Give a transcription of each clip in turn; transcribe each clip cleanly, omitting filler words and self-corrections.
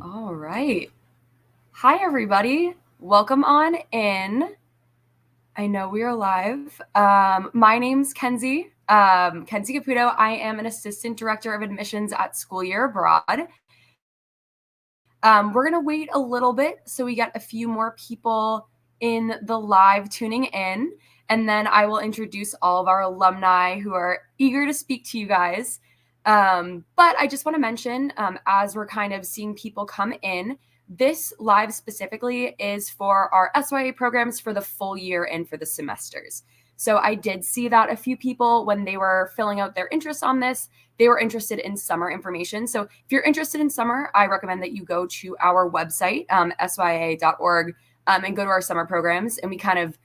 All right. Hi, everybody. Welcome on in. I know we are live. My name's Kenzie. Kenzie Caputo. I am an assistant director of admissions at School Year Abroad. We're going to wait a little bit so we get a few more people in the live tuning in, and then I will introduce all of our alumni who are eager to speak to you guys. But I just want to mention, as we're kind of seeing people come in, this live specifically is for our SYA programs for the full year and for the semesters. So I did see that a few people, when they were filling out their interest on this, they were interested in summer information. So if you're interested in summer, I recommend that you go to our website, SYA.org, and go to our summer programs. And we kind of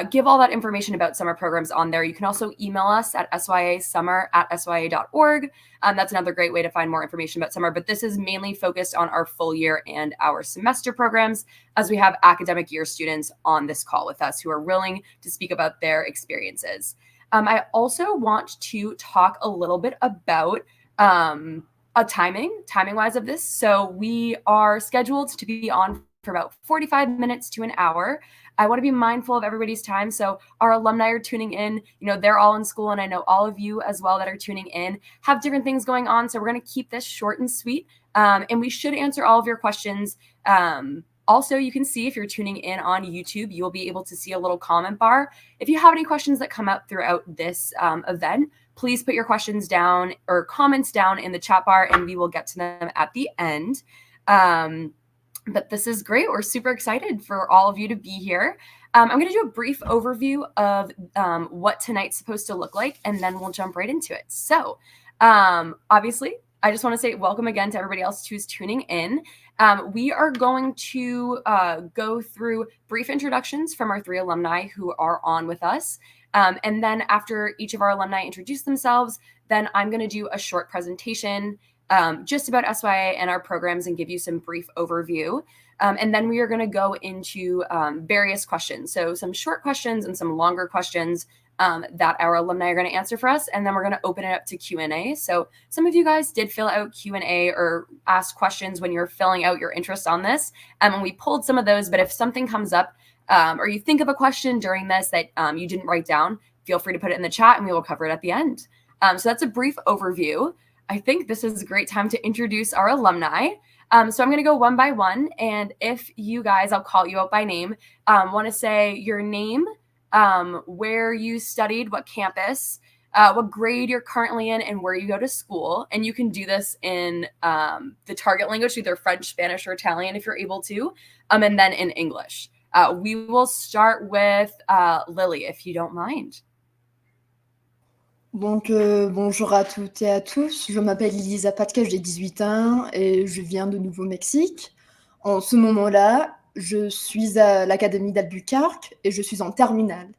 give all that information about summer programs on there. You can also email us at syasummer@sya.org. That's another great way to find more information about summer. But this is mainly focused on our full year and our semester programs, as we have academic year students on this call with us who are willing to speak about their experiences. I also want to talk a little bit about timing-wise of this. So we are scheduled to be on for about 45 minutes to an hour. I want to be mindful of everybody's time. So our alumni are tuning in. They're all in school, and I know all of you as well that are tuning in have different things going on. So we're going to keep this short and sweet, and we should answer all of your questions. Also, you can see, if you're tuning in on YouTube, you'll be able to see a little comment bar. If you have any questions that come up throughout this event, please put your questions down or comments down in the chat bar, and we will get to them at the end. But this is great. We're super excited for all of you to be here. I'm going to do a brief overview of what tonight's supposed to look like, and then we'll jump right into it. So obviously, I just want to say welcome again to everybody else who's tuning in. We are going to go through brief introductions from our 3 alumni who are on with us. And then after each of our alumni introduce themselves, then I'm going to do a short presentation just about SYA and our programs and give you some brief overview. And then we are going to go into various questions. So some short questions and some longer questions that our alumni are going to answer for us. And then we're going to open it up to Q&A. So some of you guys did fill out Q&A or ask questions when you're filling out your interest on this. And we pulled some of those, but if something comes up or you think of a question during this that you didn't write down, feel free to put it in the chat and we will cover it at the end. So that's a brief overview. I think this is a great time to introduce our alumni. So I'm going to go one by one. And if you guys, I'll call you out by name, want to say your name, where you studied, what campus, what grade you're currently in, and where you go to school. And you can do this in the target language, either French, Spanish, or Italian if you're able to, and then in English. We will start with Lily, if you don't mind. Donc, bonjour à toutes et à tous. Je m'appelle Elisa Patka, j'ai 18 ans et je viens de Nouveau-Mexique. En ce moment-là, je suis à l'Académie d'Albuquerque et je suis en terminale.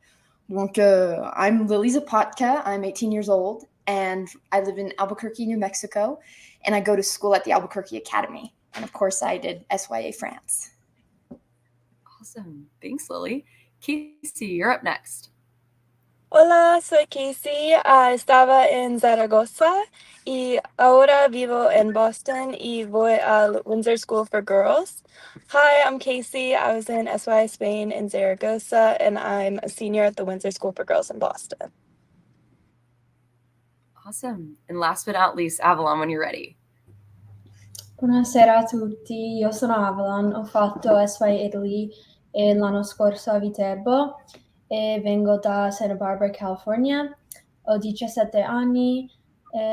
Donc, I'm Lily Zapatka, I'm 18 years old, and I live in Albuquerque, New Mexico, and I go to school at the Albuquerque Academy. And of course, I did SYA France. Awesome. Thanks, Lily. Casey, you're up next. Hola, soy Casey. Estaba en Zaragoza y ahora vivo en Boston y voy al Windsor School for Girls. Hi, I'm Casey. I was in SY Spain in Zaragoza, and I'm a senior at the Windsor School for Girls in Boston. Awesome. And last but not least, Avalon, when you're ready. Buonasera a tutti, io sono Avalon, ho fatto SY Italy l'anno scorso a Viterbo e vengo da Santa Barbara, California. Ho 17 anni.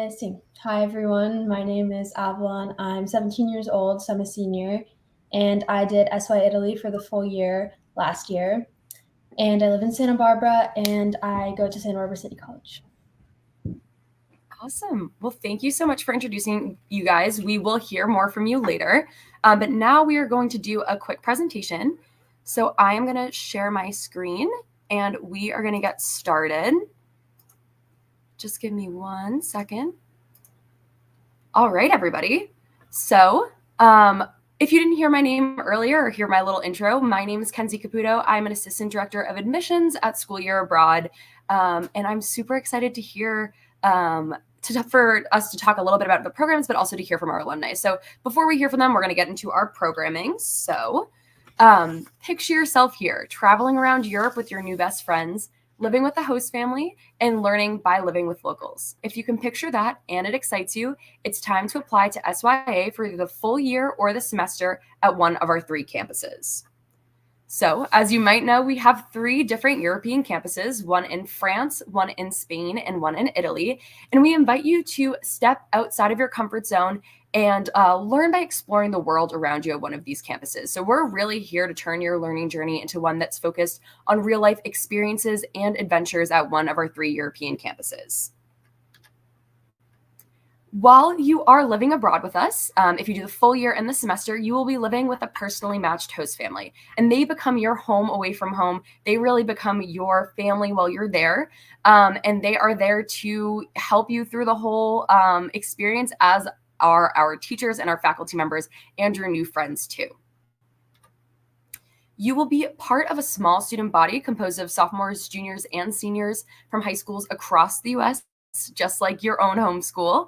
Sì. Hi everyone, my name is Avalon. I'm 17 years old, so I'm a senior, and I did SY Italy for the full year last year. And I live in Santa Barbara, and I go to Santa Barbara City College. Awesome. Well, thank you so much for introducing you guys. We will hear more from you later. But now we are going to do a quick presentation. So I am going to share my screen and we are going to get started. Just give me 1 second. All right, everybody. So if you didn't hear my name earlier or hear my little intro, my name is Kenzie Caputo. I'm an assistant director of admissions at School Year Abroad. And I'm super excited to hear for us to talk a little bit about the programs, but also to hear from our alumni. So before we hear from them, we're going to get into our programming. So picture yourself here, traveling around Europe with your new best friends, living with the host family, and learning by living with locals. If you can picture that and it excites you, it's time to apply to SYA for either the full year or the semester at one of our 3 campuses. So, as you might know, we have 3 different European campuses, one in France, one in Spain, and one in Italy. And we invite you to step outside of your comfort zone and learn by exploring the world around you at one of these campuses. So we're really here to turn your learning journey into one that's focused on real life experiences and adventures at one of our 3 European campuses. While you are living abroad with us, if you do the full year and the semester, you will be living with a personally matched host family, and they become your home away from home. They really become your family while you're there, and they are there to help you through the whole experience, as are our teachers and our faculty members and your new friends too. You will be part of a small student body composed of sophomores, juniors, and seniors from high schools across the U.S., just like your own home school.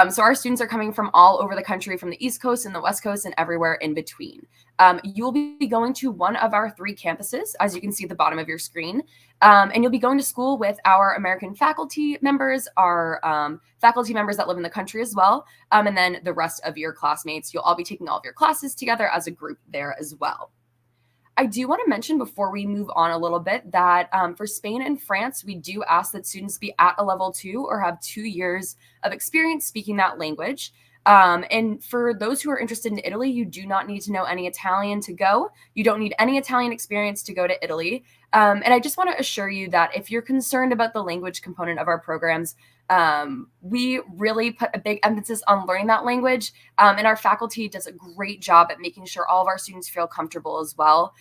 So our students are coming from all over the country, from the East Coast and the West Coast and everywhere in between. You'll be going to one of our 3 campuses, as you can see at the bottom of your screen. And you'll be going to school with our American faculty members, our faculty members that live in the country as well, and then the rest of your classmates. You'll all be taking all of your classes together as a group there as well. I do want to mention before we move on a little bit that for Spain and France, we do ask that students be at a level 2 or have 2 years of experience speaking that language. And for those who are interested in Italy, you do not need to know any Italian to go. You don't need any Italian experience to go to Italy. And I just want to assure you that if you're concerned about the language component of our programs, we really put a big emphasis on learning that language. And our faculty does a great job at making sure all of our students feel comfortable as well.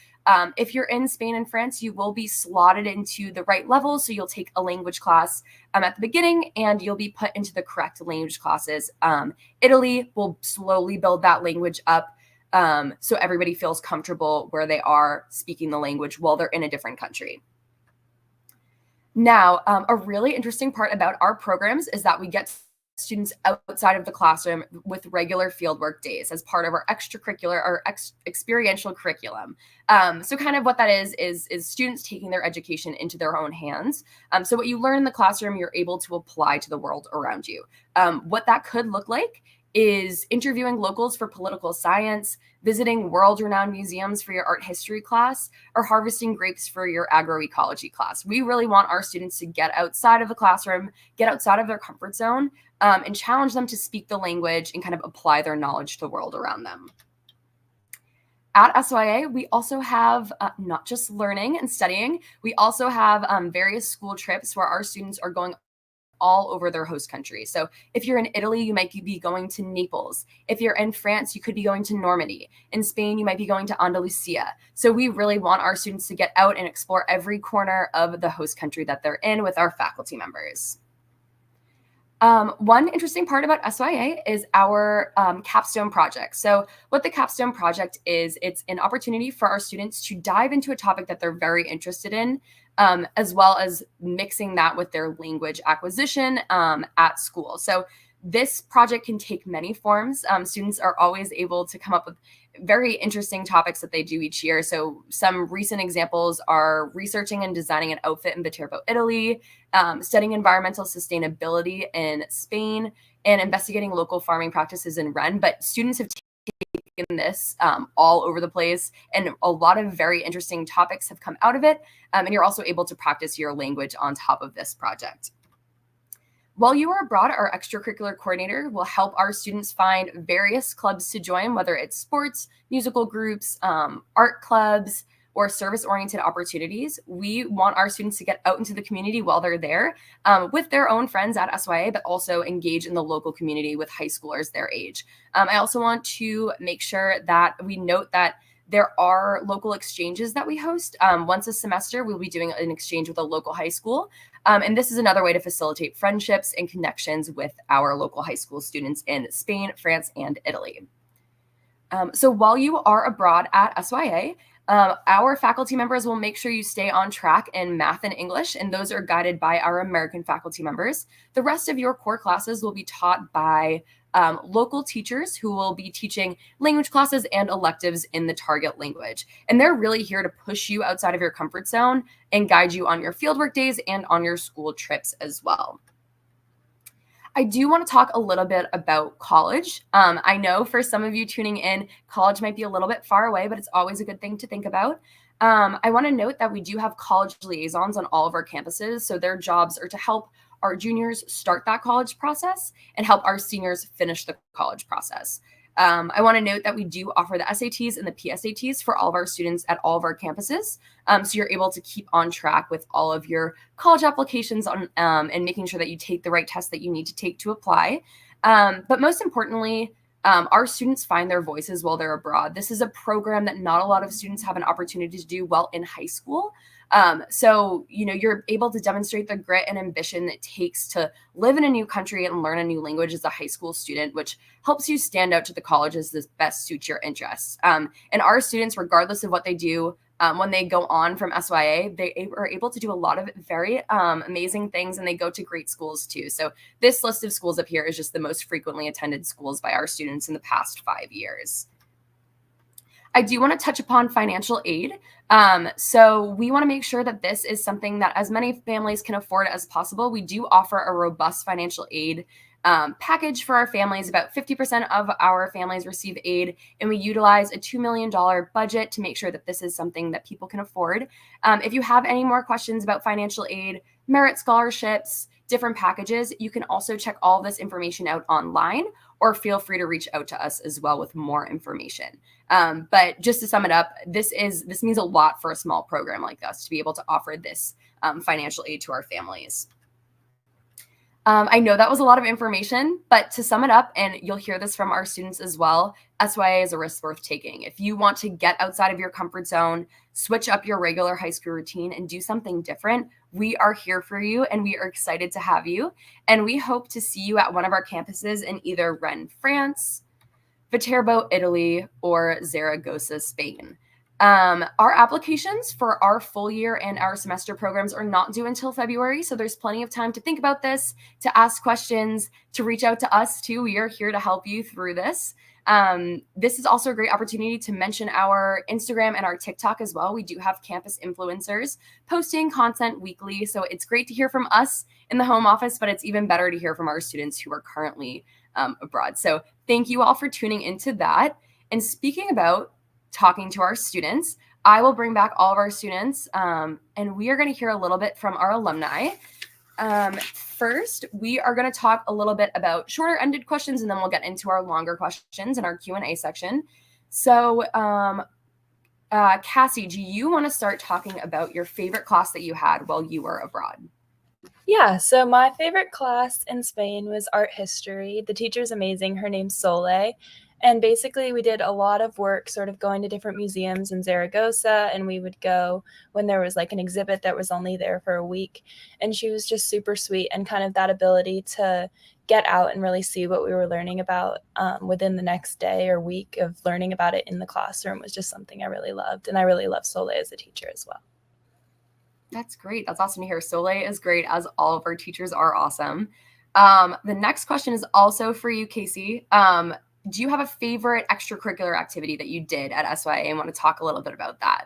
If you're in Spain and France, you will be slotted into the right level. So you'll take a language class at the beginning and you'll be put into the correct language classes. Italy will slowly build that language up so everybody feels comfortable where they are speaking the language while they're in a different country. Now, a really interesting part about our programs is that we get students outside of the classroom with regular fieldwork days as part of our extracurricular or experiential curriculum. So kind of what that is students taking their education into their own hands. So what you learn in the classroom, you're able to apply to the world around you. What that could look like is interviewing locals for political science, visiting world-renowned museums for your art history class, or harvesting grapes for your agroecology class. We really want our students to get outside of the classroom, get outside of their comfort zone, and challenge them to speak the language and kind of apply their knowledge to the world around them. At SYA, we also have not just learning and studying, we also have various school trips where our students are going all over their host country. So if you're in Italy, you might be going to Naples. If you're in France, you could be going to Normandy. In Spain, you might be going to Andalusia. So we really want our students to get out and explore every corner of the host country that they're in with our faculty members. One interesting part about SYA is our capstone project. So what the capstone project is, it's an opportunity for our students to dive into a topic that they're very interested in, as well as mixing that with their language acquisition at school. So this project can take many forms. Students are always able to come up with very interesting topics that they do each year. So some recent examples are researching and designing an outfit in Viterbo, Italy, studying environmental sustainability in Spain, and investigating local farming practices in Rennes. But students have taken this all over the place, and a lot of very interesting topics have come out of it. And you're also able to practice your language on top of this project. While you are abroad, our extracurricular coordinator will help our students find various clubs to join, whether it's sports, musical groups, art clubs, or service-oriented opportunities. We want our students to get out into the community while they're there with their own friends at SYA, but also engage in the local community with high schoolers their age. I also want to make sure that we note that there are local exchanges that we host. Once a semester, we'll be doing an exchange with a local high school. And this is another way to facilitate friendships and connections with our local high school students in Spain, France, and Italy. So while you are abroad at SYA, our faculty members will make sure you stay on track in math and English, and those are guided by our American faculty members. The rest of your core classes will be taught by local teachers who will be teaching language classes and electives in the target language. And they're really here to push you outside of your comfort zone and guide you on your fieldwork days and on your school trips as well. I do want to talk a little bit about college. I know for some of you tuning in, college might be a little bit far away, but it's always a good thing to think about. I want to note that we do have college liaisons on all of our campuses. So their jobs are to help our juniors start that college process and help our seniors finish the college process. I want to note that we do offer the SATs and the PSATs for all of our students at all of our campuses. So you're able to keep on track with all of your college applications on, and making sure that you take the right tests that you need to take to apply. But most importantly, our students find their voices while they're abroad. This is a program that not a lot of students have an opportunity to do well in high school. So, you're able to demonstrate the grit and ambition it takes to live in a new country and learn a new language as a high school student, which helps you stand out to the colleges that best suit your interests. And our students, regardless of what they do, when they go on from SYA, they are able to do a lot of very amazing things, and they go to great schools too. So this list of schools up here is just the most frequently attended schools by our students in the past 5 years. I do want to touch upon financial aid. So we want to make sure that this is something that as many families can afford as possible. We do offer a robust financial aid package for our families. About 50% of our families receive aid, and we utilize a $2 million budget to make sure that this is something that people can afford. If you have any more questions about financial aid, merit scholarships, different packages, you can also check all this information out online, or feel free to reach out to us as well with more information. But just to sum it up, this means a lot for a small program like us to be able to offer this financial aid to our families. I know that was a lot of information, but to sum it up, and you'll hear this from our students as well, SYA is a risk worth taking. If you want to get outside of your comfort zone, switch up your regular high school routine, and do something different, we are here for you, and we are excited to have you. And we hope to see you at one of our campuses in either Rennes, France, Viterbo, Italy, or Zaragoza, Spain. Our applications for our full year and our semester programs are not due until February, so there's plenty of time to think about this, to ask questions, to reach out to us too. We are here to help you through this. This is also a great opportunity to mention our Instagram and our TikTok as well. We do have campus influencers posting content weekly, so it's great to hear from us in the home office, but it's even better to hear from our students who are currently abroad. So thank you all for tuning into that. And speaking about talking to our students, I will bring back all of our students, and we are going to hear a little bit from our alumni. First, we are going to talk a little bit about shorter ended questions, and then we'll get into our longer questions in our Q&A section. So Cassie, do you want to start talking about your favorite class that you had while you were abroad? Yeah, so my favorite class in Spain was art history. The teacher's amazing. Her name's Sole. And basically, we did a lot of work sort of going to different museums in Zaragoza, and we would go when there was like an exhibit that was only there for a week. And she was just super sweet, and kind of that ability to get out and really see what we were learning about within the next day or week of learning about it in the classroom was just something I really loved. And I really love Sole as a teacher as well. That's great. That's awesome to hear. Sole is great, as all of our teachers are awesome. The next question is also for you, Casey. Do you have a favorite extracurricular activity that you did at SYA and want to talk a little bit about that?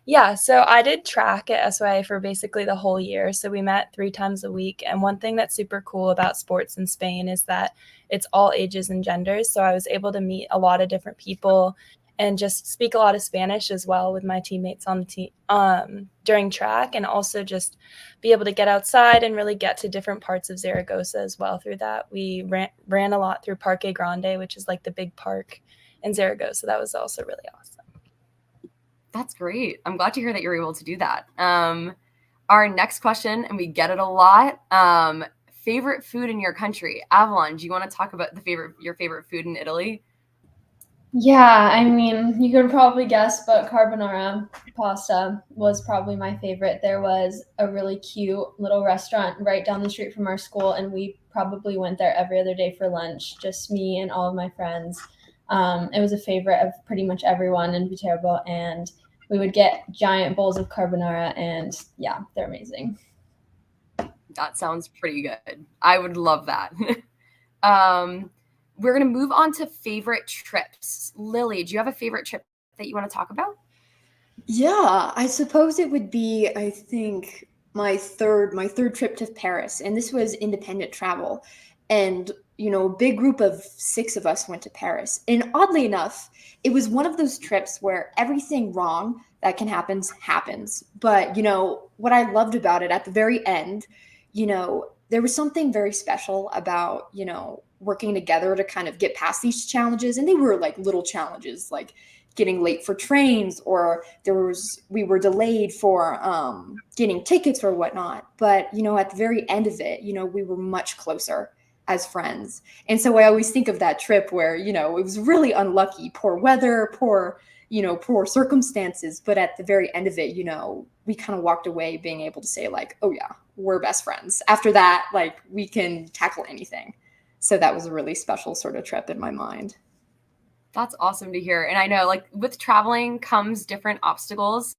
Yeah, so I did track at SYA for basically the whole year. So we met 3 times a week. And one thing that's super cool about sports in Spain is that it's all ages and genders. So I was able to meet a lot of different people and just speak a lot of Spanish as well with my teammates on the team during track, and also just be able to get outside and really get to different parts of Zaragoza as well through that. We ran a lot through Parque Grande, which is like the big park in Zaragoza. That was also really awesome. That's great. I'm glad to hear that you're able to do that. Our next question, and we get it a lot, favorite food in your country. Avalon, do you want to talk about your favorite food in Italy? Yeah, I mean, you could probably guess, but carbonara pasta was probably my favorite. There was a really cute little restaurant right down the street from our school, and we probably went there every other day for lunch, just me and all of my friends. It was a favorite of pretty much everyone in Viterbo, and we would get giant bowls of carbonara, and yeah, they're amazing. That sounds pretty good. I would love that. We're going to move on to favorite trips. Lily, do you have a favorite trip that you want to talk about? Yeah, I suppose it would be, I think, my third trip to Paris, and this was independent travel. And, a big group of 6 of us went to Paris. And oddly enough, it was one of those trips where everything wrong that can happens. But, what I loved about it at the very end, there was something very special about, working together to kind of get past these challenges. And they were like little challenges, like getting late for trains, or we were delayed for getting tickets or whatnot. But at the very end of it, we were much closer as friends. And so I always think of that trip where it was really unlucky, poor weather, poor circumstances, but at the very end of it, we kind of walked away being able to say like, oh yeah, we're best friends. After that, like, we can tackle anything. So that was a really special sort of trip in my mind. That's awesome to hear. And I know, like, with traveling comes different obstacles.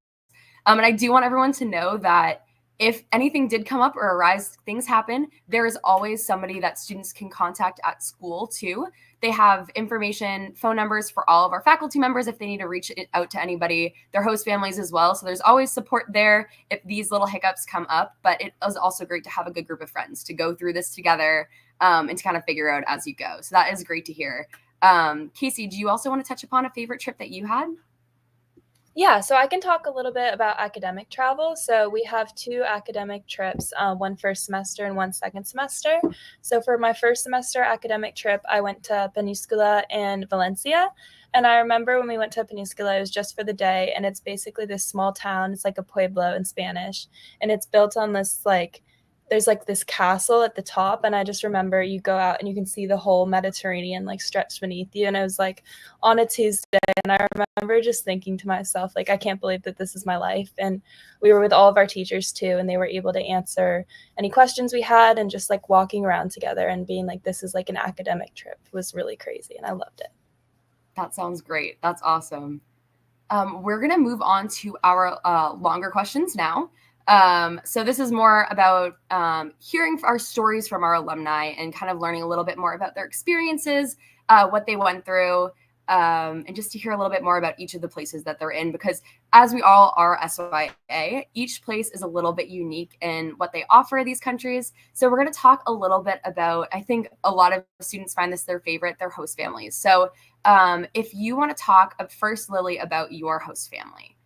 And I do want everyone to know that if anything did come up or arise, things happen, there is always somebody that students can contact at school too. They have information, phone numbers for all of our faculty members if they need to reach out to anybody, their host families as well. So there's always support there if these little hiccups come up. But it is also great to have a good group of friends to go through this together and to kind of figure out as you go. So that is great to hear. Casey, do you also want to touch upon a favorite trip that you had? Yeah, so I can talk a little bit about academic travel. So we have 2 academic trips, one first semester and one second semester. So for my first semester academic trip, I went to Peníscola and Valencia. And I remember when we went to Peníscola, it was just for the day. And it's basically this small town. It's like a pueblo in Spanish. And it's built on this there's like this castle at the top, and I just remember you go out and you can see the whole Mediterranean like stretched beneath you. And it was like on a Tuesday, and I remember just thinking to myself, like, I can't believe that this is my life. And we were with all of our teachers too, and they were able to answer any questions we had, and just like walking around together and being like, this is like an academic trip was really crazy, and I loved it. That sounds great. That's awesome. We're going to move on to our longer questions now. So this is more about hearing our stories from our alumni and kind of learning a little bit more about their experiences, what they went through, and just to hear a little bit more about each of the places that they're in, because as we all are SYA, each place is a little bit unique in what they offer these countries. So we're going to talk a little bit about, I think a lot of students find this their favorite, their host families. So if you want to talk first, Lily, about your host family.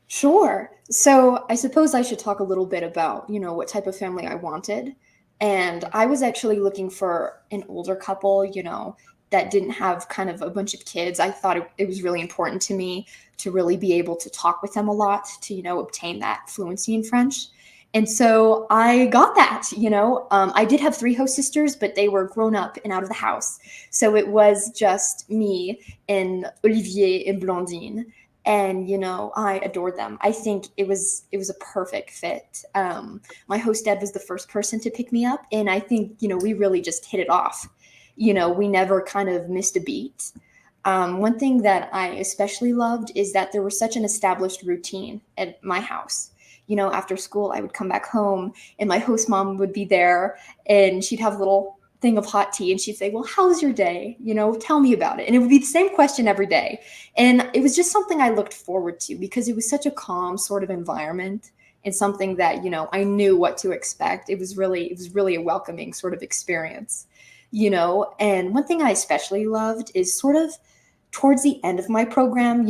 Sure. So I suppose I should talk a little bit about, what type of family I wanted. And I was actually looking for an older couple, that didn't have kind of a bunch of kids. I thought it was really important to me to really be able to talk with them a lot to, obtain that fluency in French. And so I got that, I did have 3 host sisters, but they were grown up and out of the house. So it was just me and Olivier and Blondine. And I adored them. I think it was a perfect fit. My host dad was the first person to pick me up, and I think we really just hit it off. We never kind of missed a beat. One thing that I especially loved is that there was such an established routine at my house. After school, I would come back home, and my host mom would be there, and she'd have a little thing of hot tea, and she'd say, well, how's your day? Tell me about it. And it would be the same question every day. And it was just something I looked forward to because it was such a calm sort of environment and something that, I knew what to expect. It was really a welcoming sort of experience, and one thing I especially loved is sort of towards the end of my program,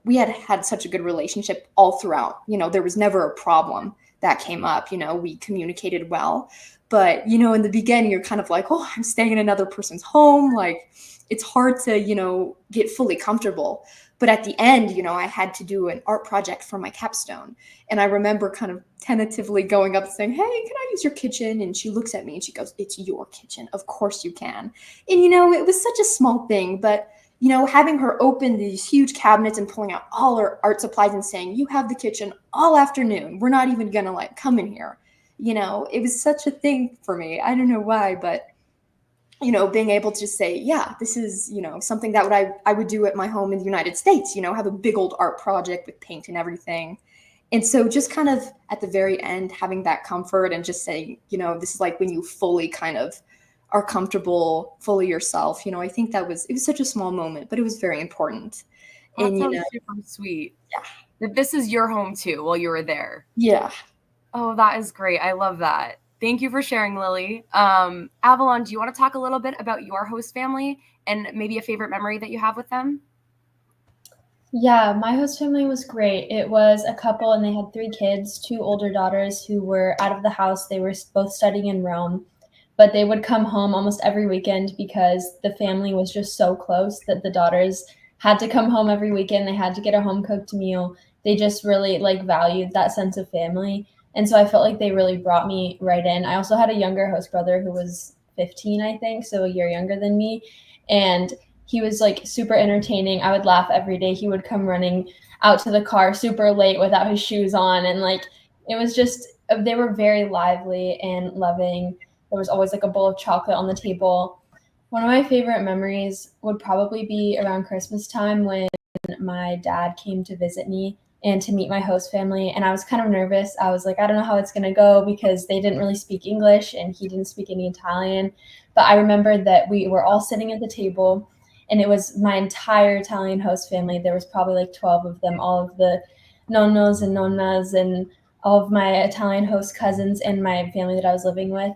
we had such a good relationship all throughout. There was never a problem that came up. We communicated well. But, in the beginning, you're kind of like, oh, I'm staying in another person's home. Like, it's hard to, get fully comfortable. But at the end, I had to do an art project for my capstone. And I remember kind of tentatively going up and saying, hey, can I use your kitchen? And she looks at me and she goes, it's your kitchen. Of course you can. And, it was such a small thing. But, having her open these huge cabinets and pulling out all her art supplies and saying, you have the kitchen all afternoon. We're not even going to come in here. It was such a thing for me. I don't know why, but being able to say, yeah, this is, something that I would do at my home in the United States, have a big old art project with paint and everything. And so just kind of at the very end, having that comfort and just saying, this is like when you fully kind of are comfortable, fully yourself. I think it was such a small moment, but it was very important. That And, sounds super sweet. yeah. That this is your home too while you were there. Yeah. Oh, that is great. I love that. Thank you for sharing, Lily. Avalon, do you want to talk a little bit about your host family and maybe a favorite memory that you have with them? Yeah, my host family was great. It was a couple and they had 3 kids, 2 older daughters who were out of the house. They were both studying in Rome, but they would come home almost every weekend because the family was just so close that the daughters had to come home every weekend. They had to get a home cooked meal. They just really valued that sense of family. And so I felt like they really brought me right in. I also had a younger host brother who was 15, I think, so a year younger than me. And he was super entertaining. I would laugh every day. He would come running out to the car super late without his shoes on. And it was just, they were very lively and loving. There was always a bowl of chocolate on the table. One of my favorite memories would probably be around Christmas time when my dad came to visit me and to meet my host family. And I was kind of nervous. I was like, I don't know how it's going to go because they didn't really speak English and he didn't speak any Italian. But I remembered that we were all sitting at the table and it was my entire Italian host family. There was probably 12 of them, all of the nonnos and nonnas and all of my Italian host cousins and my family that I was living with.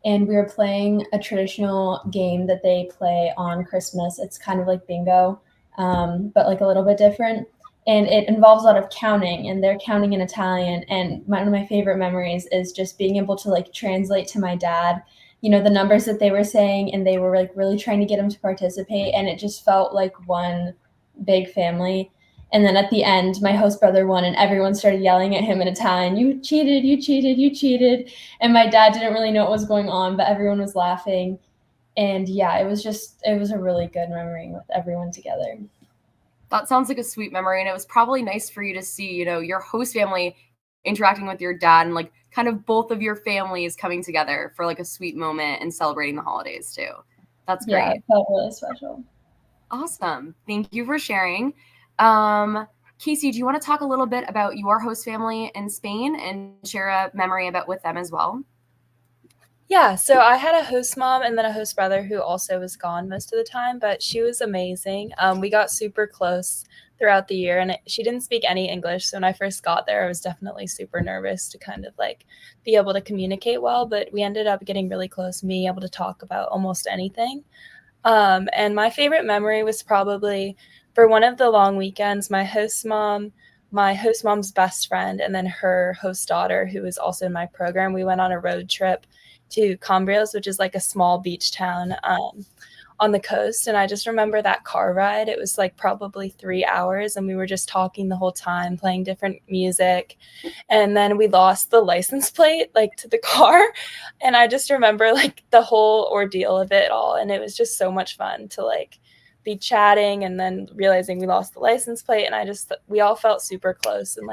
And we were playing a traditional game that they play on Christmas. It's kind of like bingo, but a little bit different. And it involves a lot of counting, and they're counting in Italian. And one of my favorite memories is just being able to translate to my dad, the numbers that they were saying, and they were really trying to get him to participate. And it just felt like one big family. And then at the end, my host brother won, and everyone started yelling at him in Italian, "You cheated, you cheated, you cheated." And my dad didn't really know what was going on, but everyone was laughing. And yeah, it was a really good memory with everyone together. That sounds like a sweet memory. And it was probably nice for you to see, your host family interacting with your dad and kind of both of your families coming together for a sweet moment and celebrating the holidays too. That's great. Yeah, it felt really special. Awesome. Thank you for sharing. Casey, do you want to talk a little bit about your host family in Spain and share a memory with them as well? Yeah, so I had a host mom and then a host brother who also was gone most of the time, but she was amazing. We got super close throughout the year, and she didn't speak any English. So when I first got there, I was definitely super nervous to kind of be able to communicate well, but we ended up getting really close and being able to talk about almost anything. And my favorite memory was probably for one of the long weekends, my host mom's best friend, and then her host daughter, who was also in my program, we went on a road trip to Cambrios, which is a small beach town on the coast. And I just remember that car ride. It was probably 3 hours, and we were just talking the whole time, playing different music. And then we lost the license plate to the car. And I just remember the whole ordeal of it all. And it was just so much fun to be chatting and then realizing we lost the license plate. And we all felt super close and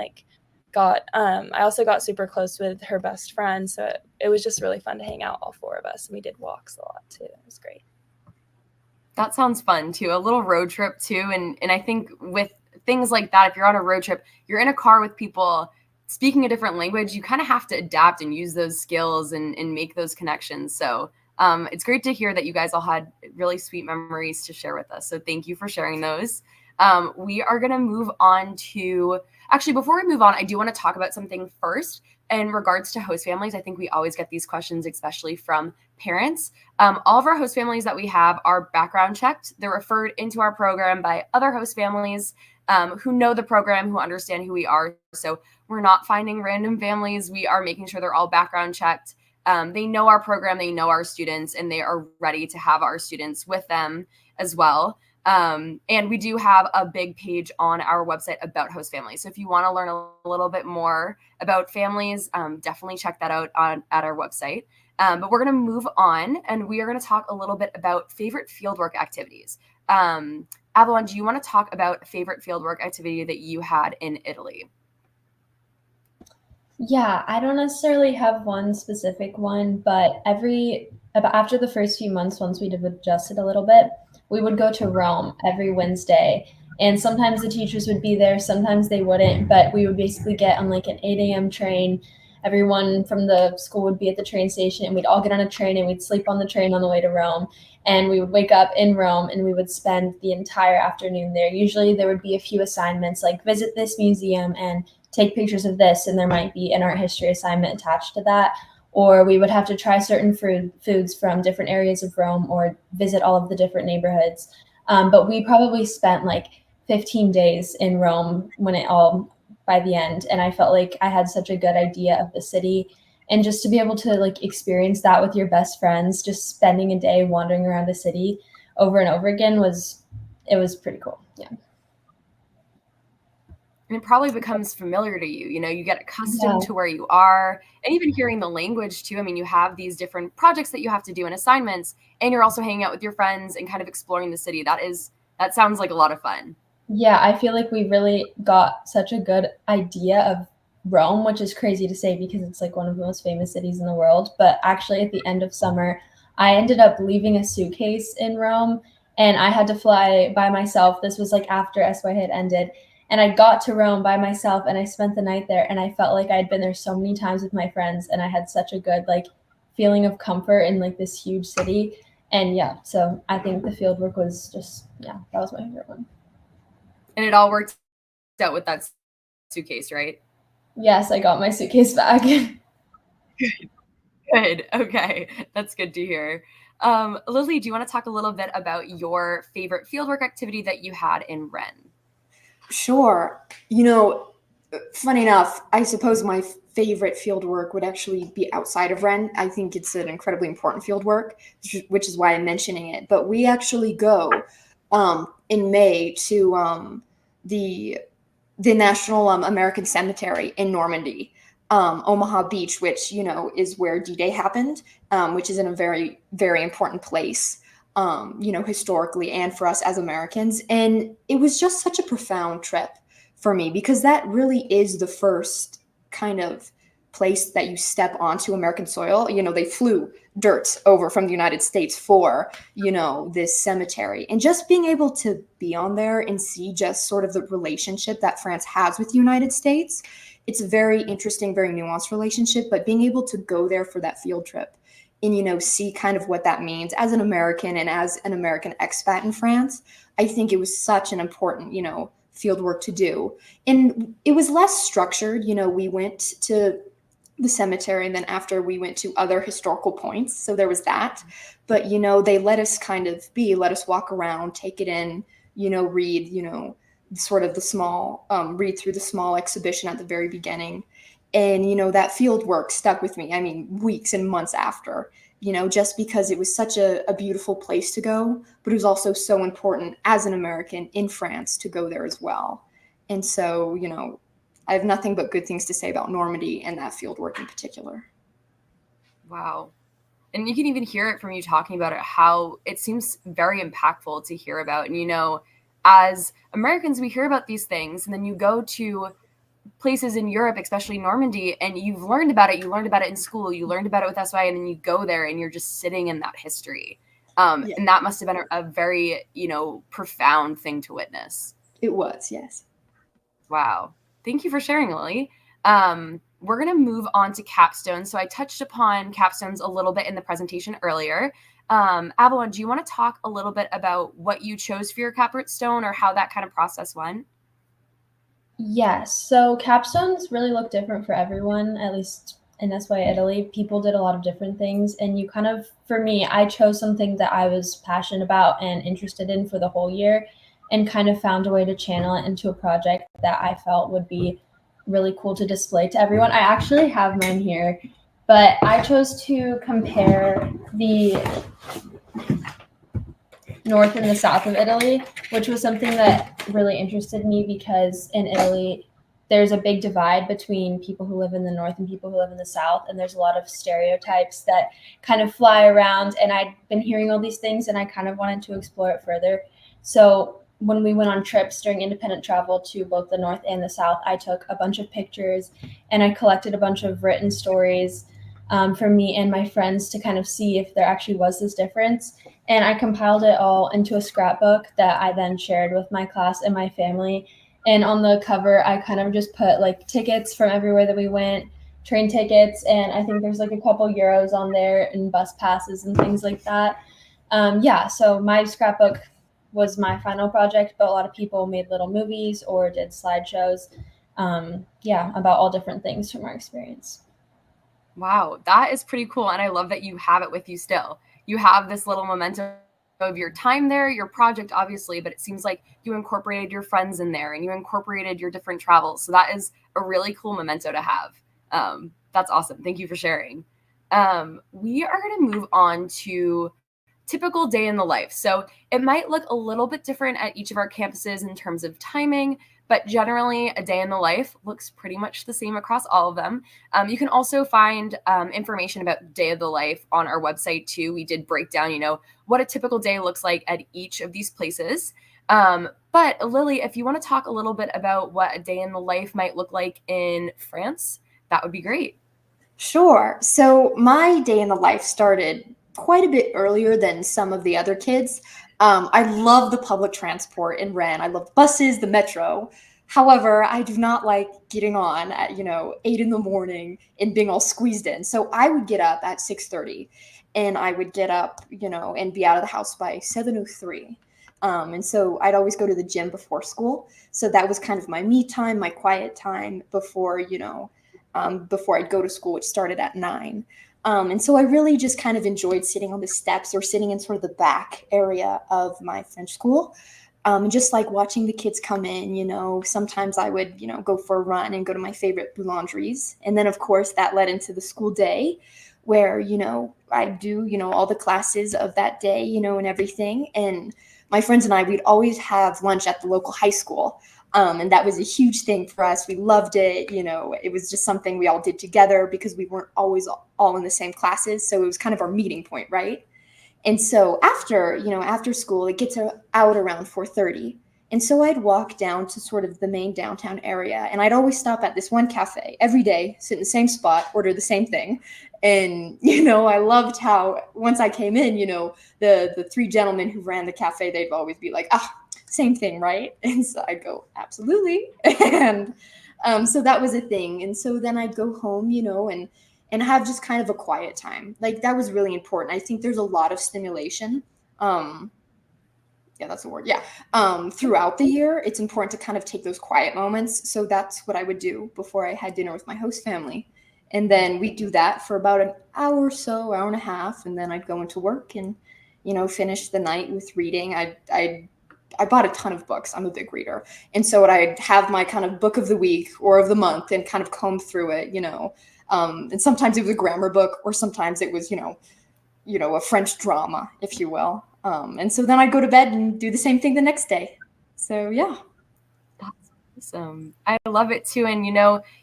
I also got super close with her best friend. So it was just really fun to hang out, all 4 of us. And we did walks a lot too. It was great. That sounds fun too. A little road trip too. And I think with things like that, if you're on a road trip, you're in a car with people speaking a different language, you kind of have to adapt and use those skills and make those connections. So it's great to hear that you guys all had really sweet memories to share with us. So thank you for sharing those. We are going to move on to, actually, before we move on, I do want to talk about something first in regards to host families. I think we always get these questions, especially from parents. All of our host families that we have are background checked. They're referred into our program by other host families who know the program, who understand who we are. So we're not finding random families. We are making sure they're all background checked. They know our program, they know our students, and they are ready to have our students with them as well. And we do have a big page on our website about host families. So if you want to learn a little bit more about families, definitely check that out at our website. But we're going to move on, and we are going to talk a little bit about favorite fieldwork activities. Avalon, do you want to talk about a favorite fieldwork activity that you had in Italy? Yeah, I don't necessarily have one specific one, but every about after the first few months, once we'd have adjusted a little bit, we would go to Rome every Wednesday. And sometimes the teachers would be there, sometimes they wouldn't, but we would basically get on like an 8 a.m. train. Everyone from the school would be at the train station, and we'd all get on a train and we'd sleep on the train on the way to Rome. And we would wake up in Rome and we would spend the entire afternoon there. Usually there would be a few assignments like visit this museum and take pictures of this, and there might be an art history assignment attached to that. Or we would have to try certain foods from different areas of Rome or visit all of the different neighborhoods. But we probably spent like 15 days in Rome when it all by the end. And I felt like I had such a good idea of the city. And just to be able to like experience that with your best friends, just spending a day wandering around the city over and over again was pretty cool. Yeah. And it probably becomes familiar to you. You know, you get accustomed to where you are, and even hearing the language too. I mean, you have these different projects that you have to do and assignments, and you're also hanging out with your friends and kind of exploring the city. That sounds like a lot of fun. Yeah, I feel like we really got such a good idea of Rome, which is crazy to say because it's like one of the most famous cities in the world. But actually, at the end of summer, I ended up leaving a suitcase in Rome, and I had to fly by myself. This was like after SYA had ended. And I got to Rome by myself and I spent the night there, and I felt like I'd been there so many times with my friends, and I had such a good like feeling of comfort in like this huge city. And yeah, so I think the field work was just, yeah, that was my favorite one. And it all worked out with that suitcase, right? Yes, I got my suitcase back. Good. Okay. That's good to hear. Lily, do you want to talk a little bit about your favorite fieldwork activity that you had in Rennes? Sure. You know, funny enough, I suppose my favorite field work would actually be outside of Rennes. I think it's an incredibly important field work, which is why I'm mentioning it. But we actually go in May to the National American Cemetery in Normandy, Omaha Beach, which, you know, is where D-Day happened, which is in a very, very important place, you know, historically and for us as Americans. And it was just such a profound trip for me because that really is the first kind of place that you step onto American soil. You know, they flew dirt over from the United States for, you know, this cemetery. And just being able to be on there and see just sort of the relationship that France has with the United States, it's a very interesting, very nuanced relationship. But being able to go there for that field trip and, you know, see kind of what that means as an American and as an American expat in France, I think it was such an important, you know, field work to do. And it was less structured. You know, we went to the cemetery, and then after we went to other historical points. So there was that. But, you know, they let us kind of let us walk around, take it in, you know, read, you know, sort of the small, read through the small exhibition at the very beginning. And, you know, that field work stuck with me. I mean, weeks and months after, you know, just because it was such a beautiful place to go, but it was also so important as an American in France to go there as well. And so, you know, I have nothing but good things to say about Normandy and that field work in particular. Wow. And you can even hear it from you talking about it, how it seems very impactful to hear about. And, you know, as Americans, we hear about these things, and then you go to places in Europe, especially Normandy, and you've learned about it. You learned about it in school. You learned about it with SYA, and then you go there and you're just sitting in that history. And that must have been a very, you know, profound thing to witness. It was, yes. Wow. Thank you for sharing, Lily. We're going to move on to capstones. So I touched upon capstones a little bit in the presentation earlier. Avalon, do you want to talk a little bit about what you chose for your capstone or how that kind of process went? Yes. So capstones really look different for everyone, at least in SYA Italy. People did a lot of different things. And you kind of, for me, I chose something that I was passionate about and interested in for the whole year, and kind of found a way to channel it into a project that I felt would be really cool to display to everyone. I actually have mine here, but I chose to compare the north and the south of Italy, which was something that really interested me because in Italy, there's a big divide between people who live in the north and people who live in the south. And there's a lot of stereotypes that kind of fly around. And I'd been hearing all these things and I kind of wanted to explore it further. So when we went on trips during independent travel to both the north and the south, I took a bunch of pictures and I collected a bunch of written stories for me and my friends to kind of see if there actually was this difference. And I compiled it all into a scrapbook that I then shared with my class and my family. And on the cover, I kind of just put like tickets from everywhere that we went, train tickets, and I think there's like a couple euros on there and bus passes and things like that. Yeah, so my scrapbook was my final project, but a lot of people made little movies or did slideshows, yeah, about all different things from our experience. Wow, that is pretty cool. And I love that you have it with you still. You have this little memento of your time there, your project, obviously, but it seems like you incorporated your friends in there and you incorporated your different travels. So that is a really cool memento to have. That's awesome. Thank you for sharing. We are going to move on to typical day in the life. So it might look a little bit different at each of our campuses in terms of timing, but generally a day in the life looks pretty much the same across all of them. You can also find information about day of the life on our website too. We did break down, what a typical day looks like at each of these places. But Lily, if you want to talk a little bit about what a day in the life might look like in France, that would be great. Sure. So my day in the life started quite a bit earlier than some of the other kids. I love the public transport in Rennes. I love buses, the metro. However, I do not like getting on at 8 in the morning and being all squeezed in. So I would get up at 6:30, and I would get up, and be out of the house by 7:03. And so I'd always go to the gym before school. So that was kind of my me time, my quiet time before I'd go to school, which started at 9. And so I really just kind of enjoyed sitting on the steps or sitting in sort of the back area of my French school. And just like watching the kids come in, sometimes I would, go for a run and go to my favorite boulangeries. And then, of course, that led into the school day where, I do, all the classes of that day, and everything. And my friends and I, we'd always have lunch at the local high school. And that was a huge thing for us. We loved it. It was just something we all did together because we weren't always all in the same classes. So it was kind of our meeting point, right? And so after school, it gets out around 4:30. And so I'd walk down to sort of the main downtown area. And I'd always stop at this one cafe every day, sit in the same spot, order the same thing. And, I loved how once I came in, the three gentlemen who ran the cafe, they'd always be like, same thing, right? And so I'd go, absolutely. And so that was a thing. And so then I'd go home, and have just kind of a quiet time. Like that was really important. I think there's a lot of stimulation. Yeah, that's the word. Yeah. Throughout the year, it's important to kind of take those quiet moments. So that's what I would do before I had dinner with my host family. And then we'd do that for about an hour or so, hour and a half. And then I'd go into work and, finish the night with reading. I bought a ton of books. I'm a big reader. And so I'd have my kind of book of the week or of the month and kind of comb through it, and sometimes it was a grammar book or sometimes it was, a French drama, if you will. And so then I'd go to bed and do the same thing the next day. So, yeah. That's awesome. I love it too. And,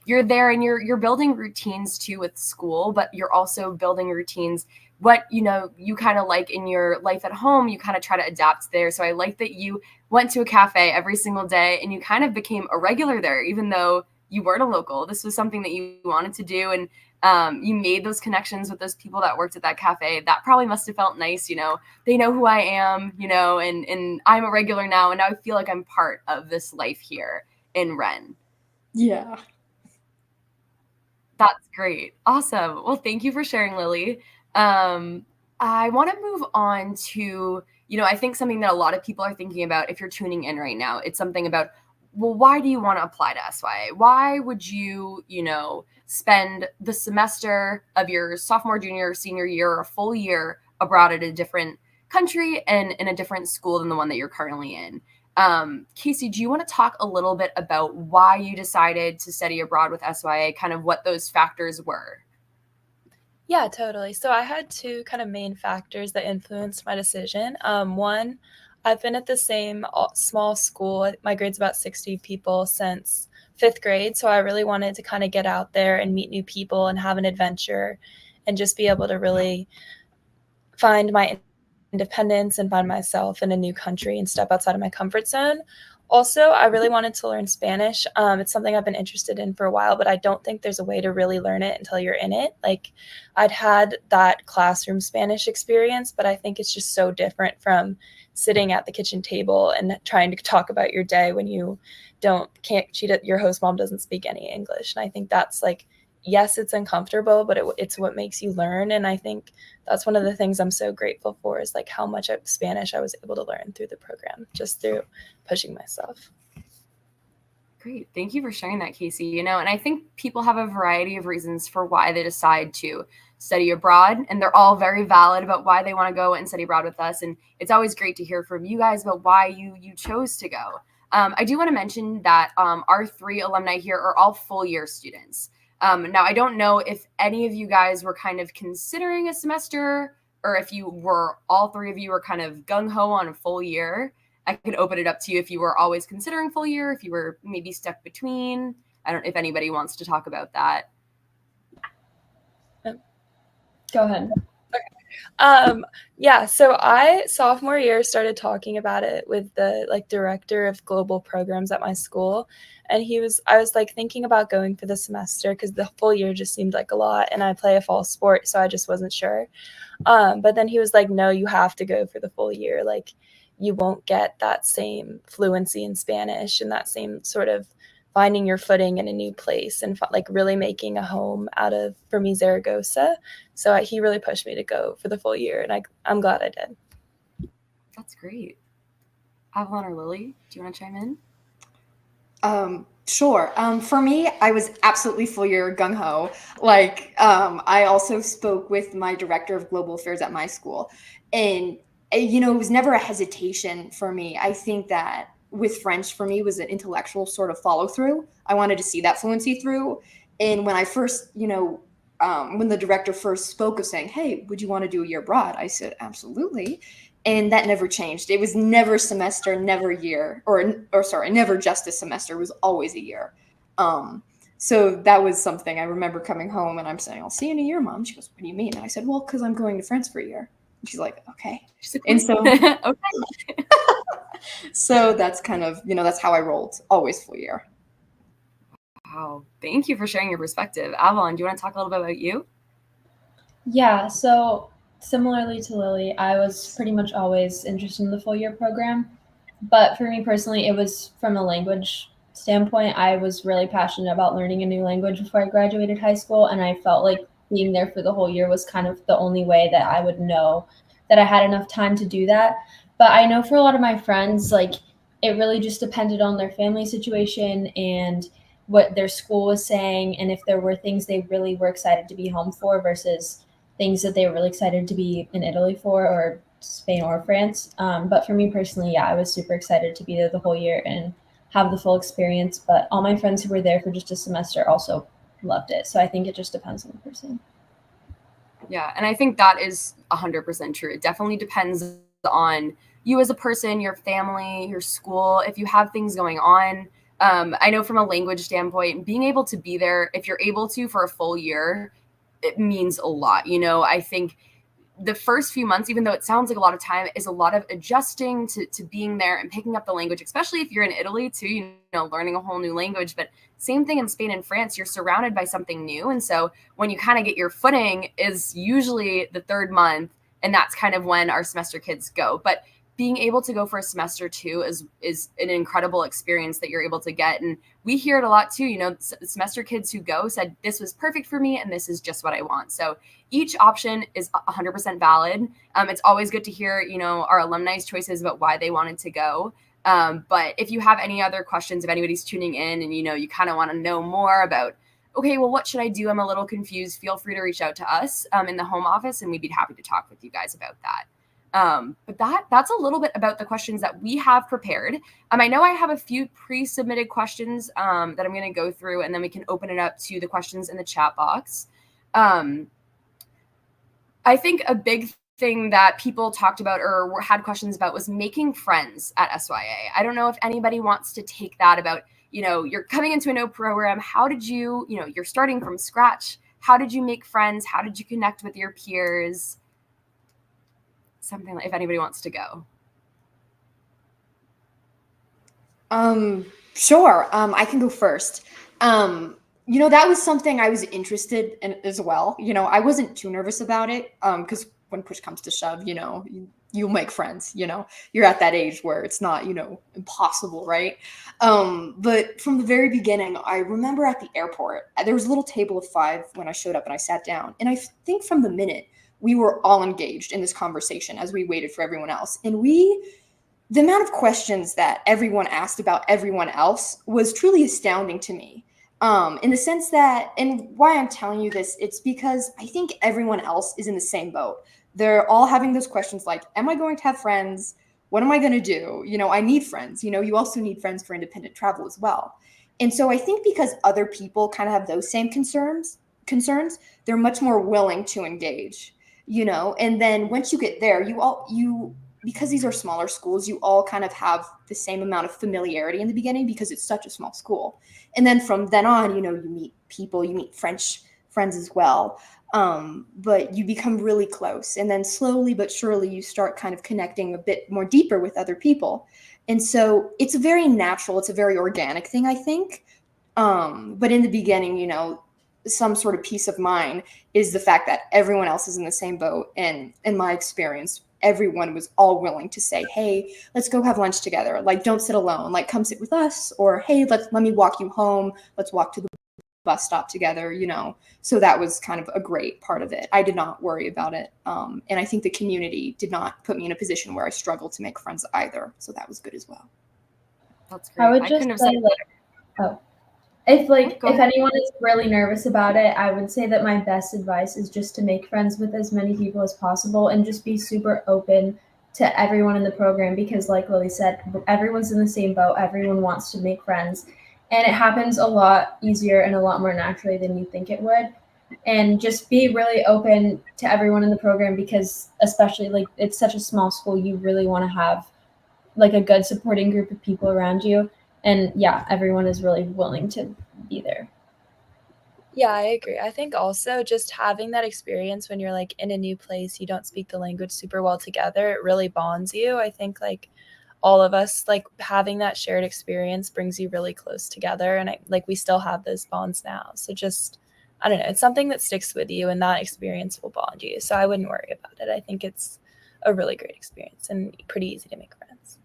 you're there and you're building routines too with school, but you're also building routines what you kind of like in your life at home, you kind of try to adapt there. So I like that you went to a cafe every single day and you kind of became a regular there, even though you weren't a local. This was something that you wanted to do, and you made those connections with those people that worked at that cafe. That probably must have felt nice. They know who I am, and I'm a regular now, and I feel like I'm part of this life here in Rennes. Yeah. That's great. Awesome. Well, thank you for sharing, Lily. I want to move on to, I think something that a lot of people are thinking about if you're tuning in right now. It's something about, well, why do you want to apply to SYA? Why would you, spend the semester of your sophomore, junior, senior year, or a full year abroad at a different country and in a different school than the one that you're currently in? Casey, do you want to talk a little bit about why you decided to study abroad with SYA, kind of what those factors were? Yeah, totally. So I had two kind of main factors that influenced my decision. One, I've been at the same small school, my grade's about 60 people since 5th grade. So I really wanted to kind of get out there and meet new people and have an adventure and just be able to really find my independence and find myself in a new country and step outside of my comfort zone. Also, I really wanted to learn Spanish. It's something I've been interested in for a while, but I don't think there's a way to really learn it until you're in it. Like, I'd had that classroom Spanish experience, but I think it's just so different from sitting at the kitchen table and trying to talk about your day when you your host mom doesn't speak any English. And I think that's like, yes, it's uncomfortable, but it's what makes you learn. And I think that's one of the things I'm so grateful for, is like how much of Spanish I was able to learn through the program, just through pushing myself. Great. Thank you for sharing that, Casey. And I think people have a variety of reasons for why they decide to study abroad, and they're all very valid about why they want to go and study abroad with us. And it's always great to hear from you guys about why you chose to go. I do want to mention that our 3 alumni here are all full year students. Now, I don't know if any of you guys were kind of considering a semester, or if all 3 of you were kind of gung-ho on a full year. I could open it up to you if you were always considering full year, if you were maybe stuck between. I don't know if anybody wants to talk about that. Go ahead. Yeah, so I sophomore year started talking about it with the director of global programs at my school, and I was like thinking about going for the semester because the full year just seemed like a lot, and I play a fall sport, so I just wasn't sure. But then he was like, no, you have to go for the full year. Like, you won't get that same fluency in Spanish and that same sort of finding your footing in a new place and like really making a home out of, for me, Zaragoza. So he really pushed me to go for the full year, and I'm glad I did. That's great. Avalon or Lily, do you want to chime in? Sure. For me, I was absolutely full year gung-ho. Like, I also spoke with my director of global affairs at my school, and it was never a hesitation for me. I think that with French, for me, was an intellectual sort of follow through. I wanted to see that fluency through. And when I first, when the director first spoke of saying, "Hey, would you want to do a year abroad?" I said, "Absolutely." And that never changed. It was never semester, never year, or sorry, never just a semester. It was always a year. So that was something I remember coming home and I'm saying, "I'll see you in a year, Mom." She goes, "What do you mean?" And I said, "Well, because I'm going to France for a year." And she's like, "Okay." And so, okay. So that's kind of, that's how I rolled. Always full year. Wow. Thank you for sharing your perspective. Avalon, do you want to talk a little bit about you? Yeah, so similarly to Lily, I was pretty much always interested in the full year program. But for me personally, it was from a language standpoint. I was really passionate about learning a new language before I graduated high school. And I felt like being there for the whole year was kind of the only way that I would know that I had enough time to do that. But I know for a lot of my friends, like it really just depended on their family situation and what their school was saying. And if there were things they really were excited to be home for versus things that they were really excited to be in Italy for, or Spain or France. But for me personally, yeah, I was super excited to be there the whole year and have the full experience. But all my friends who were there for just a semester also loved it. So I think it just depends on the person. Yeah, and I think that is 100% true. It definitely depends on you as a person, your family, your school, if you have things going on. I know from a language standpoint, being able to be there, if you're able to for a full year, it means a lot. I think the first few months, even though it sounds like a lot of time, is a lot of adjusting to being there and picking up the language, especially if you're in Italy too, learning a whole new language. But same thing in Spain and France, you're surrounded by something new. And so when you kind of get your footing is usually the 3rd month, and that's kind of when our semester kids go. But being able to go for a semester too is an incredible experience that you're able to get. And we hear it a lot too, semester kids who go said, this was perfect for me and this is just what I want. So each option is 100% valid. It's always good to hear, our alumni's choices about why they wanted to go. But if you have any other questions, if anybody's tuning in and, you kind of want to know more about, okay, well, what should I do? I'm a little confused. Feel free to reach out to us in the home office and we'd be happy to talk with you guys about that. But that's a little bit about the questions that we have prepared. I know I have a few pre-submitted questions that I'm going to go through, and then we can open it up to the questions in the chat box. I think a big thing that people talked about or had questions about was making friends at SYA. I don't know if anybody wants to take that about, you're coming into a new program. How did you, you're starting from scratch. How did you make friends? How did you connect with your peers? Something like, if anybody wants to go. Sure. I can go first. That was something I was interested in as well. I wasn't too nervous about it, because when push comes to shove, you'll make friends. You're at that age where it's not, impossible, right? But from the very beginning, I remember at the airport, there was a little table of 5 when I showed up and I sat down, and I think from the minute we were all engaged in this conversation as we waited for everyone else, and the amount of questions that everyone asked about everyone else was truly astounding to me. In the sense that, and why I'm telling you this, it's because I think everyone else is in the same boat. They're all having those questions like, am I going to have friends? What am I going to do? I need friends. You also need friends for independent travel as well. And so I think because other people kind of have those same concerns, they're much more willing to engage. And then once you get there, you because these are smaller schools, you all kind of have the same amount of familiarity in the beginning because it's such a small school. And then from then on, you meet people, you meet French friends as well. But you become really close. And then slowly but surely, you start kind of connecting a bit more deeper with other people. And so it's a very natural, it's a very organic thing, I think. But in the beginning, some sort of peace of mind is the fact that everyone else is in the same boat. And in my experience, everyone was all willing to say, hey, let's go have lunch together. Like, don't sit alone. Like, come sit with us. Or, hey, let me walk you home. Let's walk to the bus stop together, So that was kind of a great part of it. I did not worry about it. And I think the community did not put me in a position where I struggled to make friends either. So that was good as well. That's great. I would just couldn't have say, said if anyone is really nervous about it, I would say that my best advice is just to make friends with as many people as possible and just be super open to everyone in the program because, like Lily said, everyone's in the same boat. Everyone wants to make friends. And it happens a lot easier and a lot more naturally than you think it would. And just be really open to everyone in the program because, especially, like, it's such a small school, you really want to have like a good supporting group of people around you. And yeah, everyone is really willing to be there. Yeah, I agree. I think also just having that experience when you're like in a new place, you don't speak the language super well together, it really bonds you. I think like all of us, like having that shared experience brings you really close together. And we still have those bonds now. So just, I don't know, it's something that sticks with you and that experience will bond you. So I wouldn't worry about it. I think it's a really great experience and pretty easy to make friends.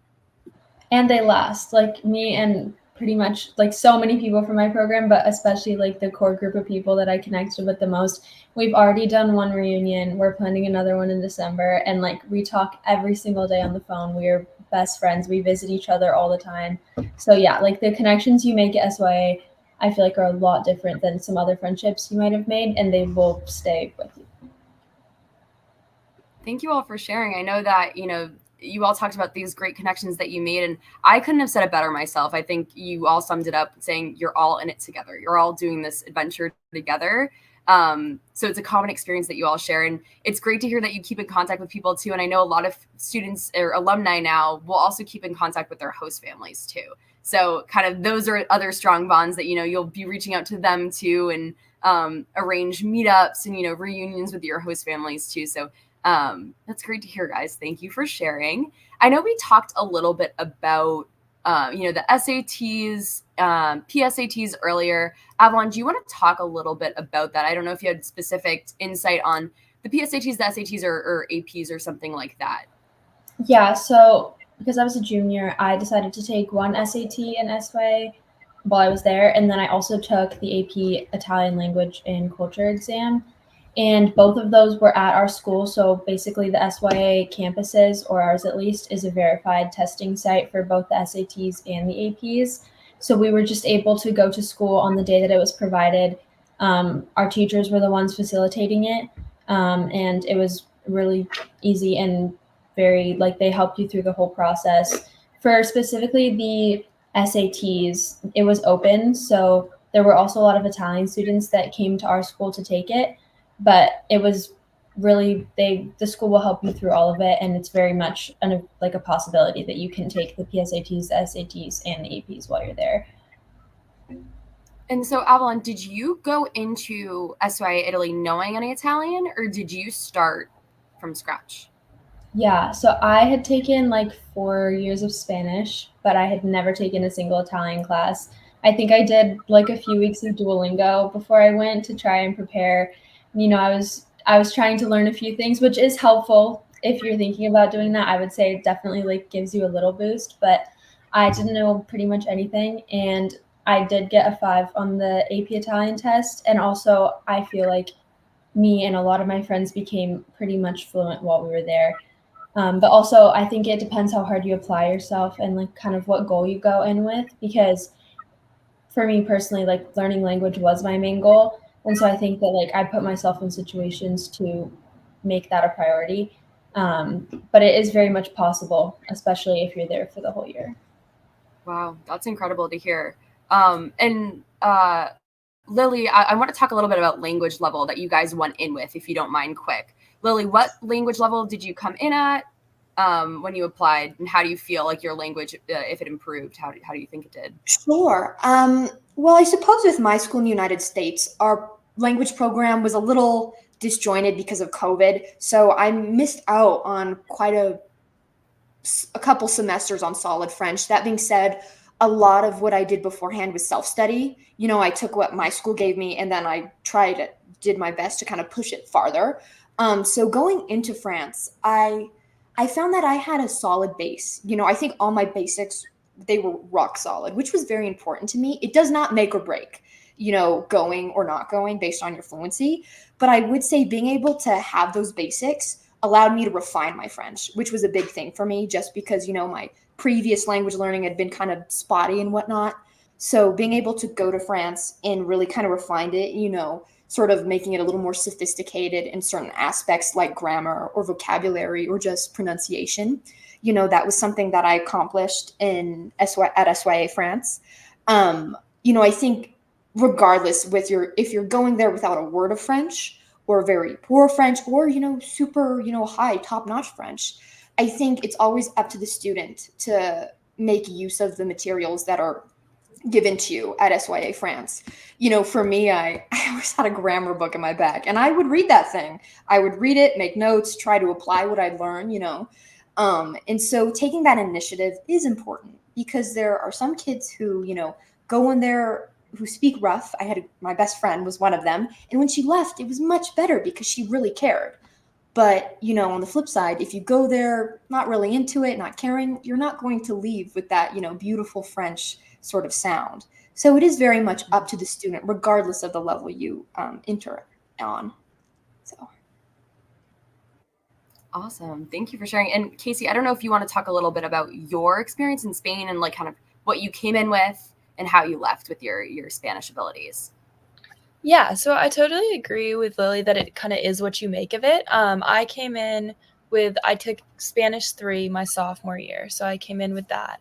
And they last, like me and pretty much like so many people from my program, but especially like the core group of people that I connected with the most. We've already done one reunion. We're planning another one in December. And like we talk every single day on the phone. We're best friends. We visit each other all the time. So yeah, like the connections you make at SYA, I feel like are a lot different than some other friendships you might have made, and they will stay with you. Thank you all for sharing. I know that, you all talked about these great connections that you made, and I couldn't have said it better myself. I think you all summed it up saying you're all in it together. You're all doing this adventure together. So it's a common experience that you all share, and it's great to hear that you keep in contact with people too. And I know a lot of students or alumni now will also keep in contact with their host families too. So kind of those are other strong bonds that, you'll be reaching out to them too, and arrange meetups and, reunions with your host families too. So that's great to hear, guys. Thank you for sharing. I know we talked a little bit about, the SATs, PSATs earlier. Avalon, do you want to talk a little bit about that? I don't know if you had specific insight on the PSATs, the SATs, or APs or something like that. Yeah, so because I was a junior, I decided to take one SAT and SYA while I was there, and then I also took the AP Italian language and culture exam. And both of those were at our school. So basically, the SYA campuses, or ours at least, is a verified testing site for both the SATs and the APs. So we were just able to go to school on the day that it was provided. Our teachers were the ones facilitating it, and it was really easy and very, like, they helped you through the whole process. For specifically the SATs, it was open. So there were also a lot of Italian students that came to our school to take it. But it was really, the school will help you through all of it, and it's very much a possibility that you can take the PSATs, the SATs, and the APs while you're there. And so, Avalon, did you go into SYA Italy knowing any Italian, or did you start from scratch? Yeah, so I had taken like 4 years of Spanish, but I had never taken a single Italian class. I think I did like a few weeks of Duolingo before I went to try and prepare. I was trying to learn a few things, which is helpful if you're thinking about doing that. I would say it definitely like gives you a little boost, but I didn't know pretty much anything, and I did get a 5 on the AP Italian test, and also I feel like me and a lot of my friends became pretty much fluent while we were there. But also, I think it depends how hard you apply yourself and like kind of what goal you go in with. Because for me personally, like learning language was my main goal, and so I think that like I put myself in situations to make that a priority. But it is very much possible, especially if you're there for the whole year. Wow, that's incredible to hear. And Lily, I want to talk a little bit about language level that you guys went in with, if you don't mind, quick. Lily, what language level did you come in at when you applied, and how do you feel like your language, if it improved, how do you think it did? Sure. Well, I suppose with my school in the United States, our language program was a little disjointed because of COVID. So I missed out on quite a couple semesters on solid French. That being said, a lot of what I did beforehand was self study. You know, I took what my school gave me and then I did my best to kind of push it farther. So going into France, I found that I had a solid base. You know, I think all my basics they were rock solid, which was very important to me. It does not make or break, you know, going or not going based on your fluency. But I would say being able to have those basics allowed me to refine my French, which was a big thing for me just because, you know, my previous language learning had been kind of spotty and whatnot. So being able to go to France and really kind of refined it, you know, sort of making it a little more sophisticated in certain aspects like grammar or vocabulary or just pronunciation. You know, that was something that I accomplished at SYA France. You know, I think regardless with your if you're going there without a word of French or very poor French or, you know, super, you know, high top-notch French, I think it's always up to the student to make use of the materials that are given to you at SYA France. You know, for me, I always had a grammar book in my bag and I would read that thing. I would read it, make notes, try to apply what I'd learned, you know. And so taking that initiative is important because there are some kids who, you know, go in there who speak rough. My best friend was one of them. And when she left, it was much better because she really cared. But, you know, on the flip side, if you go there not really into it, not caring, you're not going to leave with that, you know, beautiful French sort of sound. So it is very much up to the student, regardless of the level you enter on. So. Awesome. Thank you for sharing. And Casey, I don't know if you want to talk a little bit about your experience in Spain and like kind of what you came in with and how you left with your Spanish abilities. Yeah, so I totally agree with Lily that it kind of is what you make of it. I took Spanish 3 my sophomore year, so I came in with that.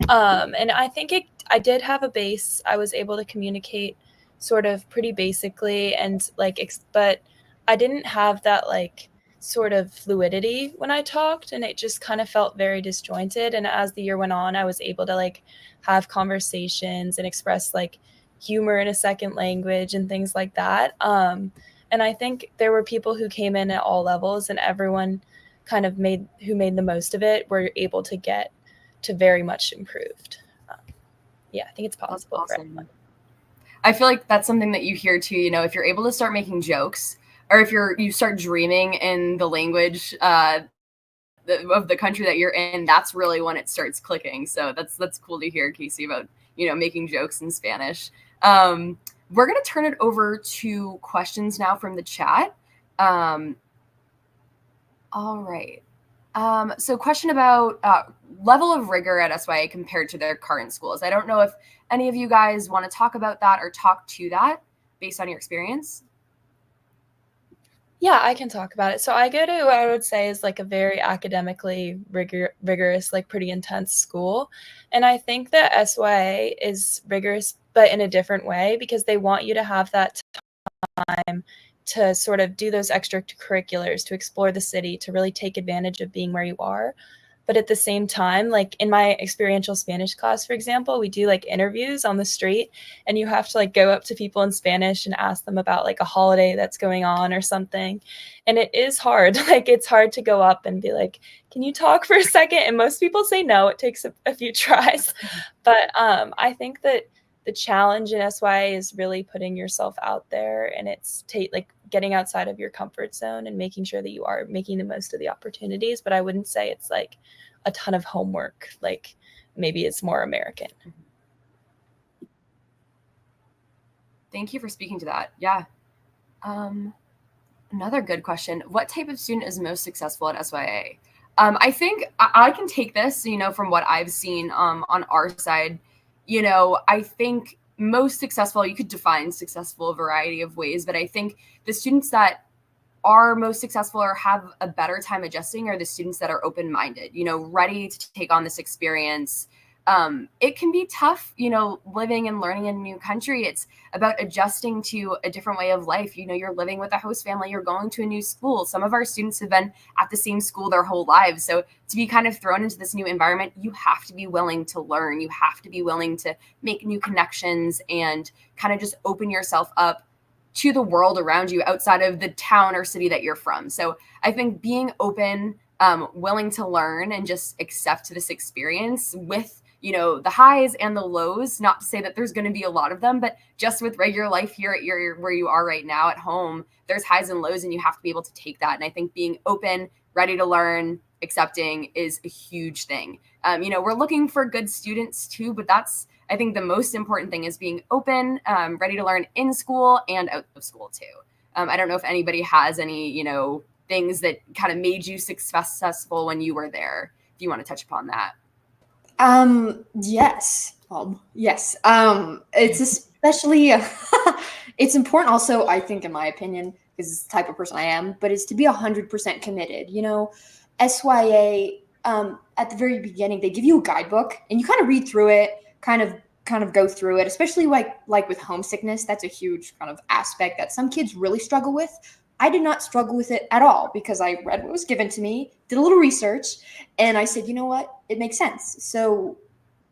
And I think I did have a base. I was able to communicate sort of pretty basically and but I didn't have that like sort of fluidity when I talked, and it just kind of felt very disjointed. And as the year went on, I was able to like have conversations and express like humor in a second language and things like that. And I think there were people who came in at all levels, and everyone kind of made the most of it were able to get to very much improved. Yeah, I think it's That's possible for everyone. awesome. I feel like that's something that you hear too. You know, if you're able to start making jokes, or if you start dreaming in the language of the country that you're in, that's really when it starts clicking. So that's cool to hear, Casey, about making jokes in Spanish. We're gonna turn it over to questions now from the chat. All right. So question about level of rigor at SYA compared to their current schools. I don't know if any of you guys want to talk about that or talk to that based on your experience. Yeah, I can talk about it. So I go to what I would say is like a very academically rigorous, like pretty intense school. And I think that SYA is rigorous, but in a different way because they want you to have that time to sort of do those extracurriculars, to explore the city, to really take advantage of being where you are. But at the same time, like in my experiential Spanish class, for example, we do like interviews on the street, and you have to like go up to people in Spanish and ask them about like a holiday that's going on or something. And it is hard. Like it's hard to go up and be like, can you talk for a second? And most people say no. It takes a few tries. But I think that the challenge in SYA is really putting yourself out there, and it's like getting outside of your comfort zone and making sure that you are making the most of the opportunities. But I wouldn't say it's like a ton of homework. Like maybe it's more American. Thank you for speaking to that. Yeah. Another good question. What type of student is most successful at SYA? I think I can take this, from what I've seen on our side. I think most successful, you could define successful a variety of ways, but I think the students that are most successful or have a better time adjusting are the students that are open-minded, ready to take on this experience. It can be tough, living and learning in a new country. It's about adjusting to a different way of life. You're living with a host family, you're going to a new school. Some of our students have been at the same school their whole lives. So to be kind of thrown into this new environment, you have to be willing to learn. You have to be willing to make new connections and kind of just open yourself up to the world around you outside of the town or city that you're from. So I think being open, willing to learn and just accept this experience with the highs and the lows, not to say that there's going to be a lot of them, but just with regular life here at where you are right now at home, there's highs and lows, and you have to be able to take that. And I think being open, ready to learn, accepting is a huge thing. We're looking for good students too, but that's, I think, the most important thing is being open, ready to learn in school and out of school too. I don't know if anybody has any, things that kind of made you successful when you were there. If you want to touch upon that. Yes. Yes. It's especially, it's important also, I think, in my opinion, because it's the type of person I am, but it's to be 100% committed. SYA, at the very beginning, they give you a guidebook and you kind of read through it, kind of go through it, especially like with homesickness. That's a huge kind of aspect that some kids really struggle with. I did not struggle with it at all because I read what was given to me, did a little research, and I said, you know what, it makes sense. So,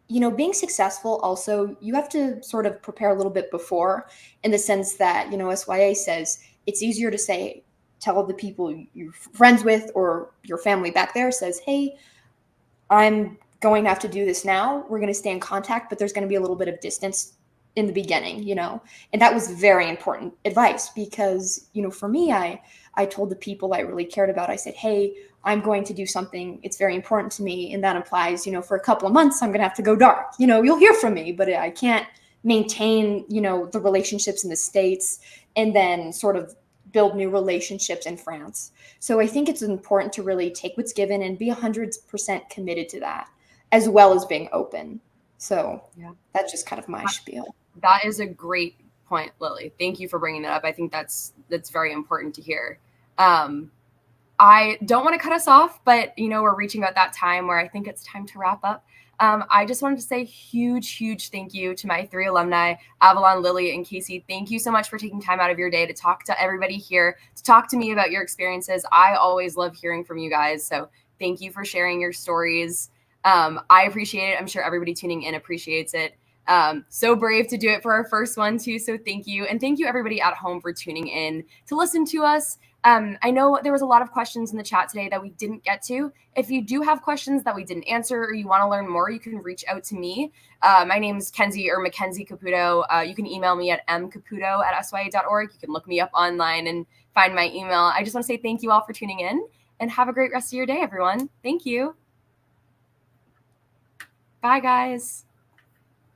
being successful also, you have to sort of prepare a little bit before, in the sense that, SYA says it's easier to tell the people you're friends with or your family back there says, hey, I'm going to have to do this now. We're going to stay in contact, but there's going to be a little bit of distance in the beginning, and that was very important advice because, for me, I told the people I really cared about, I said, hey, I'm going to do something. It's very important to me. And that implies, for a couple of months, I'm going to have to go dark, you'll hear from me, but I can't maintain, the relationships in the States and then sort of build new relationships in France. So I think it's important to really take what's given and be 100% committed to that, as well as being open. So yeah, that's just kind of my spiel. That is a great point, Lily. Thank you for bringing that up. I think that's very important to hear. I don't want to cut us off, but we're reaching about that time where I think it's time to wrap up. I just wanted to say huge thank you to my 3 alumni, Avalon, Lily, and Casey. Thank you so much for taking time out of your day to talk to everybody here, to talk to me about your experiences. I always love hearing from you guys. So thank you for sharing your stories. I appreciate it. I'm sure everybody tuning in appreciates it. So brave to do it for our first one too. So thank you. And thank you everybody at home for tuning in to listen to us. I know there was a lot of questions in the chat today that we didn't get to. If you do have questions that we didn't answer or you want to learn more, you can reach out to me. My name is Kenzie or Mackenzie Caputo. You can email me at mcaputo@sya.org. You can look me up online and find my email. I just want to say thank you all for tuning in and have a great rest of your day, everyone. Thank you. Bye, guys.